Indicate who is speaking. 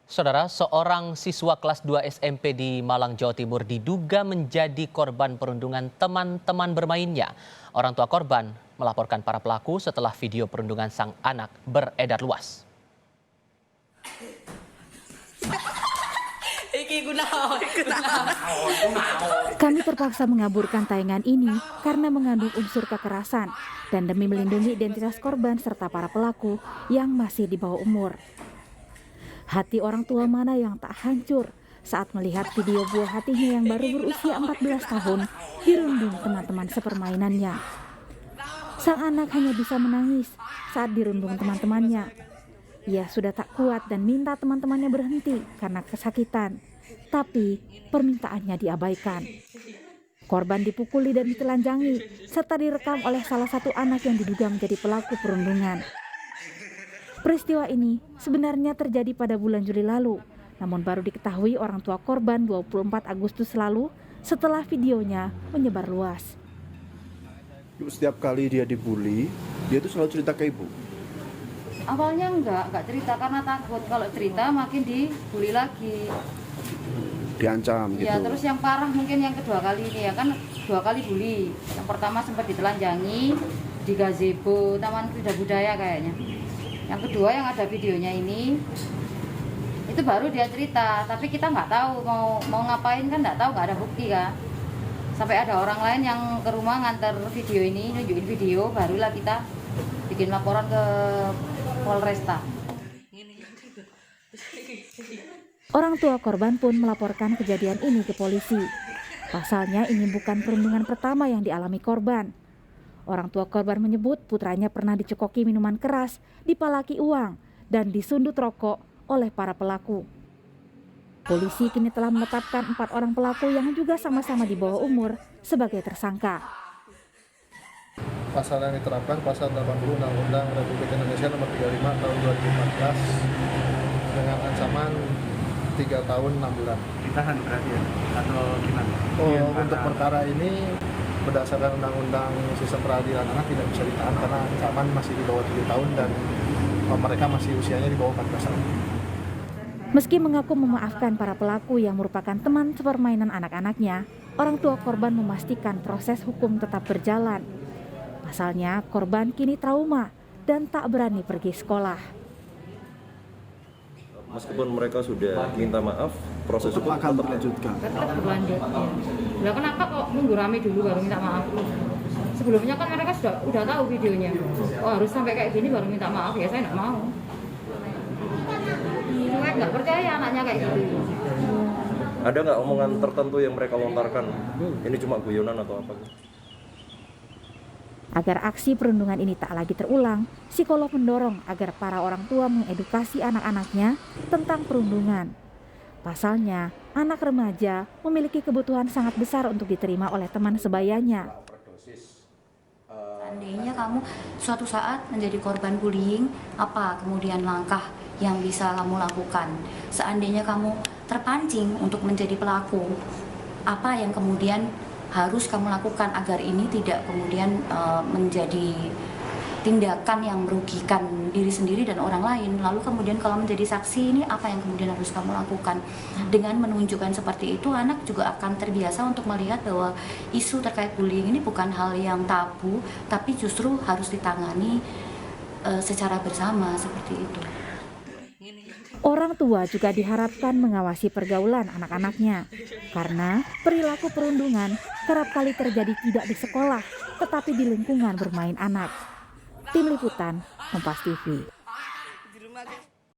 Speaker 1: Saudara, seorang siswa kelas 2 SMP di Malang, Jawa Timur diduga menjadi korban perundungan teman-teman bermainnya. Orang tua korban melaporkan para pelaku setelah video perundungan sang anak beredar luas.
Speaker 2: Kami terpaksa mengaburkan tayangan ini karena mengandung unsur kekerasan dan demi melindungi identitas korban serta para pelaku yang masih di bawah umur. Hati orang tua mana yang tak hancur saat melihat video buah hatinya yang baru berusia 14 tahun dirundung teman-teman sepermainannya. Sang anak hanya bisa menangis saat dirundung teman-temannya. Ia sudah tak kuat dan minta teman-temannya berhenti karena kesakitan. Tapi permintaannya diabaikan. Korban dipukuli dan ditelanjangi serta direkam oleh salah satu anak yang diduga menjadi pelaku perundungan. Peristiwa ini sebenarnya terjadi pada bulan Juli lalu, namun baru diketahui orang tua korban 24 Agustus lalu setelah videonya menyebar luas.
Speaker 3: Setiap kali dia dibully, dia tuh selalu cerita ke ibu.
Speaker 4: Awalnya enggak cerita karena takut kalau cerita makin dibully lagi.
Speaker 3: Diancam gitu.
Speaker 4: Ya, terus yang parah mungkin yang kedua kali ini ya kan 2 kali bully. Yang pertama sempat ditelanjangi di gazebo Taman Kuda Budaya kayaknya. Yang kedua yang ada videonya ini itu baru dia cerita, tapi kita nggak tahu mau ngapain kan nggak tahu, nggak ada bukti kan. Sampai ada orang lain yang ke rumah nganter video ini, nunjukin video, barulah kita bikin laporan ke Polresta.
Speaker 2: Orang tua korban pun melaporkan kejadian ini ke polisi. Pasalnya ini bukan perundungan pertama yang dialami korban. Orang tua korban menyebut putranya pernah dicekoki minuman keras, dipalaki uang, dan disundut rokok oleh para pelaku. Polisi kini telah menetapkan 4 orang pelaku yang juga sama-sama di bawah umur sebagai tersangka.
Speaker 5: Pasal yang diterapkan pasal 80 Undang-Undang Republik Indonesia nomor 35 tahun 2014 dengan ancaman 3 tahun 6 bulan.
Speaker 6: Ditahan berarti ya? Atau gimana?
Speaker 5: Untuk perkara ini berdasarkan Undang-Undang Sistem Peradilan Anak tidak bisa ditahan karena ancaman masih di bawah 7 tahun dan mereka masih usianya di bawah 14 tahun.
Speaker 2: Meski mengaku memaafkan para pelaku yang merupakan teman sepermainan anak-anaknya, orang tua korban memastikan proses hukum tetap berjalan. Pasalnya, korban kini trauma dan tak berani pergi sekolah.
Speaker 7: Meskipun mereka sudah minta maaf, proses hukum
Speaker 3: akan dilanjutkan.
Speaker 4: Tetap berlanjut. Lah kenapa kok nunggu rame dulu baru minta maaf? Sebelumnya kan mereka udah tahu videonya. Oh harus sampai kayak gini baru minta maaf, ya saya nggak mau. Saya nggak percaya anaknya kayak gitu.
Speaker 7: Ada nggak omongan tertentu yang mereka lontarkan? Ini cuma guyonan atau apa?
Speaker 2: Agar aksi perundungan ini tak lagi terulang, psikolog mendorong agar para orang tua mengedukasi anak-anaknya tentang perundungan. Pasalnya, anak remaja memiliki kebutuhan sangat besar untuk diterima oleh teman sebayanya.
Speaker 8: Seandainya kamu suatu saat menjadi korban bullying, apa kemudian langkah yang bisa kamu lakukan? Seandainya kamu terpancing untuk menjadi pelaku, apa yang kemudian harus kamu lakukan agar ini tidak kemudian menjadi tindakan yang merugikan diri sendiri dan orang lain. Lalu kemudian kalau menjadi saksi ini apa yang kemudian harus kamu lakukan? Dengan menunjukkan seperti itu, anak juga akan terbiasa untuk melihat bahwa isu terkait bullying ini bukan hal yang tabu, tapi justru harus ditangani secara bersama seperti itu.
Speaker 2: Orang tua juga diharapkan mengawasi pergaulan anak-anaknya, karena perilaku perundungan kerap kali terjadi tidak di sekolah, tetapi di lingkungan bermain anak. Tim Liputan, Kompas TV.